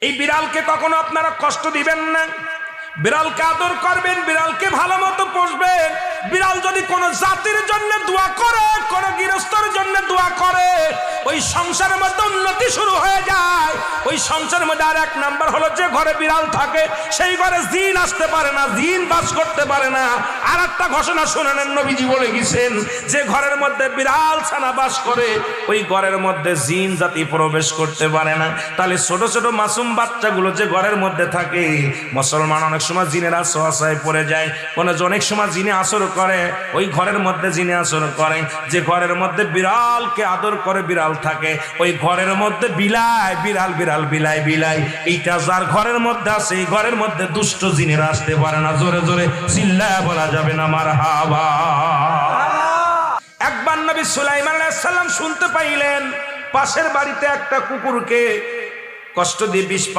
এই বিড়ালকে কখনো আপনারা কষ্ট দিবেন না, বিড়ালকে আদর করবেন, বিড়ালকে ভালো মতো পুষবেন। বিড়াল যদি কোনো জাতির জন্য দোয়া করে, কোনো গৃহস্থর জন্য দোয়া করে, ওই সংসারের মধ্যে উন্নতি শুরু হয়ে যায়। ওই সংসারের মধ্যে আর এক নাম্বার হলো, যে ঘরে বিড়াল থাকে সেই ঘরে জিন আসতে পারে না, জিন বাস করতে পারে না। আর একটা ঘোষণা শুনেন, নবীজি বলে গেছেন, যে ঘরের মধ্যে বিড়াল ছানা বাস করে ওই ঘরের মধ্যে জিন জাতি প্রবেশ করতে পারে না। তাহলে ছোট ছোট মাসুম বাচ্চাগুলো যে ঘরের মধ্যে থাকে, মুসলমান অনেক সময় জিনের আশ্রয় পড়ে যায়, অনেক সময় জিনে আসর করে, ওই ঘরের মধ্যে জিনে আসর করে। যে ঘরের মধ্যে বিড়ালকে আদর করে বিড়াল থাকে, ওই ঘরের মধ্যে বিলাই বিড়াল বিড়াল বিলাই বিলাই, এইটা যার ঘরের মধ্যে আছে, এই ঘরের মধ্যে দুষ্ট জিনেরা আসতে পারে না। জোরে জোরে চিল্লায় বলা যাবে না মারহাবা। একবার নবী সুলাইমান আলাইহিস সালাম শুনতে পাইলেন, পাশের বাড়িতে একটা কুকুরকে কষ্ট দিয়ে বিষ